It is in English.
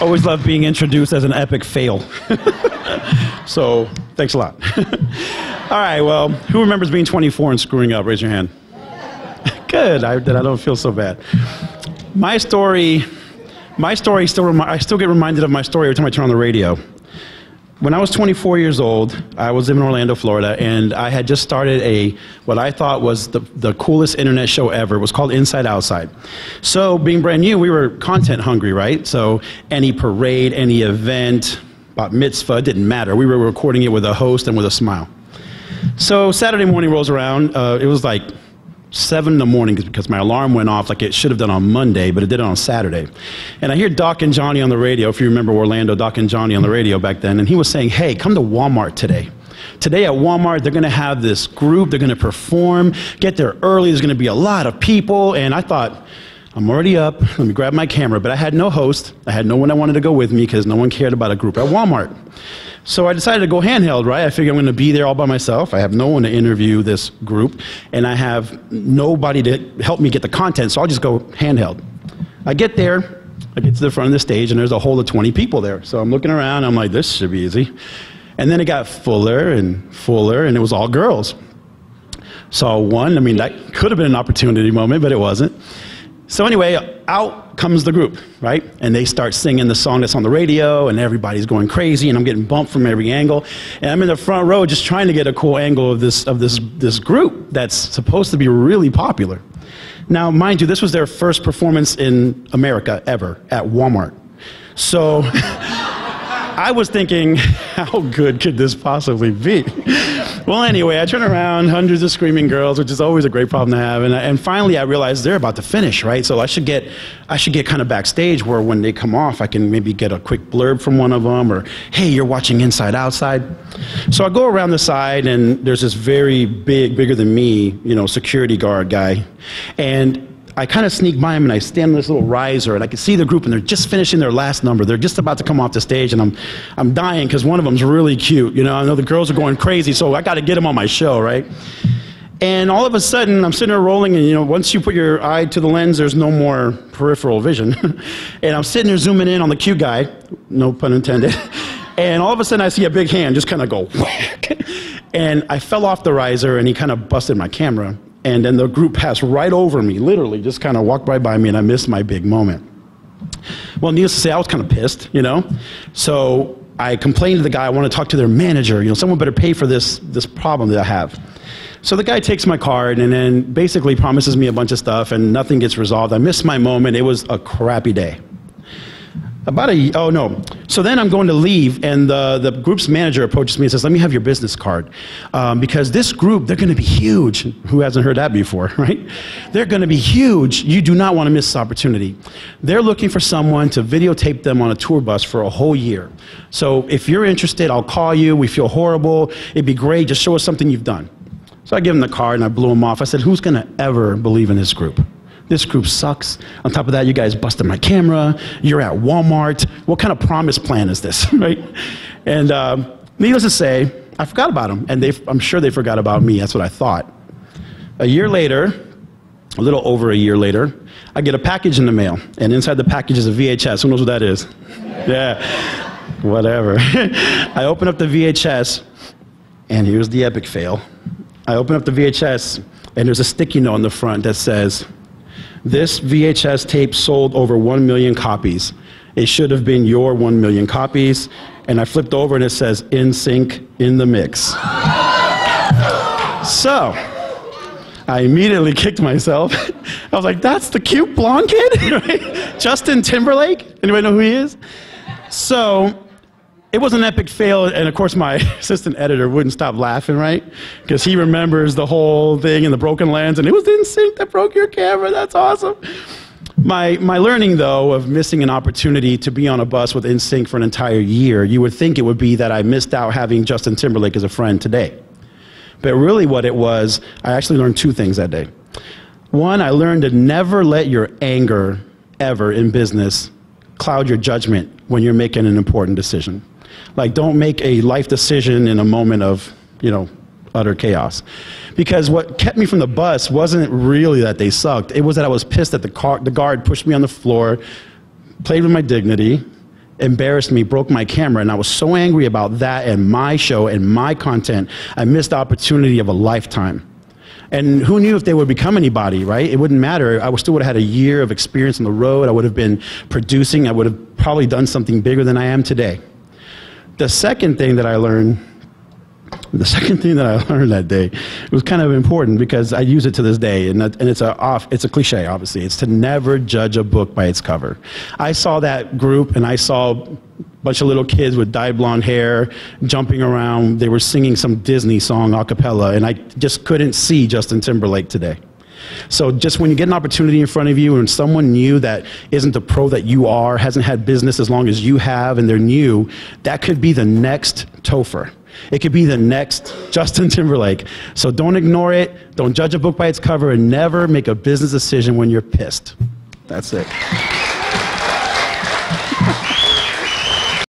Always love being introduced as an epic fail. So, thanks a lot. All right, well, who remembers being 24 and screwing up? Raise your hand. Good, I don't feel so bad. My story still, I still get reminded of my story every time I turn on the radio. When I was 24 years old, I was living in Orlando, Florida, and I had just started what I thought was the coolest internet show ever. It was called Inside Outside. So being brand new, we were content hungry, right? So any parade, any event, bat mitzvah, it didn't matter. We were recording it with a host and with a smile. So Saturday morning rolls around. It was like 7 in the morning because my alarm went off like it should have done on Monday, but it did it on Saturday. And I hear Doc and Johnny on the radio, if you remember Orlando, Doc and Johnny on the radio back then, and he was saying, hey, come to Walmart today. Today at Walmart, they're going to have this group, they're going to perform, get there early, there's going to be a lot of people. And I thought, I'm already up, let me grab my camera. But I had no host, I had no one that wanted to go with me because no one cared about a group at Walmart. So I decided to go handheld, right? I figured I'm going to be there all by myself. I have no one to interview this group, and I have nobody to help me get the content, so I'll just go handheld. I get there, I get to the front of the stage, and there's a whole of 20 people there. So I'm looking around, I'm like, this should be easy. And then it got fuller and fuller, and it was all girls. Saw one, I mean, that could have been an opportunity moment, but it wasn't. So anyway, out comes the group, right? And they start singing the song that's on the radio, and everybody's going crazy, and I'm getting bumped from every angle. And I'm in the front row just trying to get a cool angle of this group that's supposed to be really popular. Now, mind you, this was their first performance in America ever at Walmart. So I was thinking, how good could this possibly be? Well, anyway, I turn around, hundreds of screaming girls, which is always a great problem to have, and finally I realized they're about to finish, right? So I should get kind of backstage where when they come off, I can maybe get a quick blurb from one of them, or, hey, you're watching Inside Outside. So I go around the side, and there's this very bigger than me, security guard guy, and I kind of sneak by him, and I stand on this little riser, and I can see the group, and they're just finishing their last number. They're just about to come off the stage, and I'm dying because one of them's really cute. I know the girls are going crazy, so I got to get him on my show, right? And all of a sudden, I'm sitting there rolling, and once you put your eye to the lens, there's no more peripheral vision. And I'm sitting there zooming in on the cute guy, no pun intended. And all of a sudden, I see a big hand just kind of go whack. And I fell off the riser, and he kind of busted my camera. And then the group passed right over me, literally, just kind of walked right by me, and I missed my big moment. Well, needless to say, I was kind of pissed, So I complained to the guy, I want to talk to their manager, someone better pay for this problem that I have. So the guy takes my card and then basically promises me a bunch of stuff, and nothing gets resolved. I missed my moment. It was a crappy day. So then I'm going to leave, and the group's manager approaches me and says, let me have your business card. Because this group, they're going to be huge. Who hasn't heard that before, right? They're going to be huge. You do not want to miss this opportunity. They're looking for someone to videotape them on a tour bus for a whole year. So if you're interested, I'll call you. We feel horrible. It'd be great. Just show us something you've done. So I give him the card, and I blew him off. I said, who's going to ever believe in this group? This group sucks. On top of that, you guys busted my camera. You're at Walmart. What kind of promise plan is this, right? And needless to say, I forgot about them. And I'm sure they forgot about me. That's what I thought. A year later, a little over a year later, I get a package in the mail. And inside the package is a VHS. Who knows what that is? Yeah, whatever. I open up the VHS, and here's the epic fail. I open up the VHS, and there's a sticky note on the front that says, this VHS tape sold over 1 million copies. It should have been your 1 million copies. And I flipped over and it says, in sync, in the mix. So, I immediately kicked myself. I was like, that's the cute blonde kid? Right? Justin Timberlake? Anybody know who he is? So, it was an epic fail, and of course my assistant editor wouldn't stop laughing, right? Because he remembers the whole thing and the broken lens, and it was in sync that broke your camera. That's awesome. My learning, though, of missing an opportunity to be on a bus with NSYNC for an entire year, you would think it would be that I missed out having Justin Timberlake as a friend today. But really what it was, I actually learned 2 things that day. One, I learned to never let your anger, ever in business, cloud your judgment when you're making an important decision. Like, don't make a life decision in a moment of, utter chaos. Because what kept me from the bus wasn't really that they sucked. It was that I was pissed that the guard pushed me on the floor, played with my dignity, embarrassed me, broke my camera, and I was so angry about that and my show and my content, I missed the opportunity of a lifetime. And who knew if they would become anybody, right? It wouldn't matter. I still would have had a year of experience on the road. I would have been producing. I would have probably done something bigger than I am today. The second thing that I learned that day, it was kind of important because I use it to this day, and it's a cliche, obviously. It's to never judge a book by its cover. I saw that group, and I saw a bunch of little kids with dyed blonde hair jumping around. They were singing some Disney song a cappella, and I just couldn't see Justin Timberlake today. So just when you get an opportunity in front of you and someone new that isn't the pro that you are, hasn't had business as long as you have, and they're new, that could be the next Topher. It could be the next Justin Timberlake. So don't ignore it. Don't judge a book by its cover, and never make a business decision when you're pissed. That's it.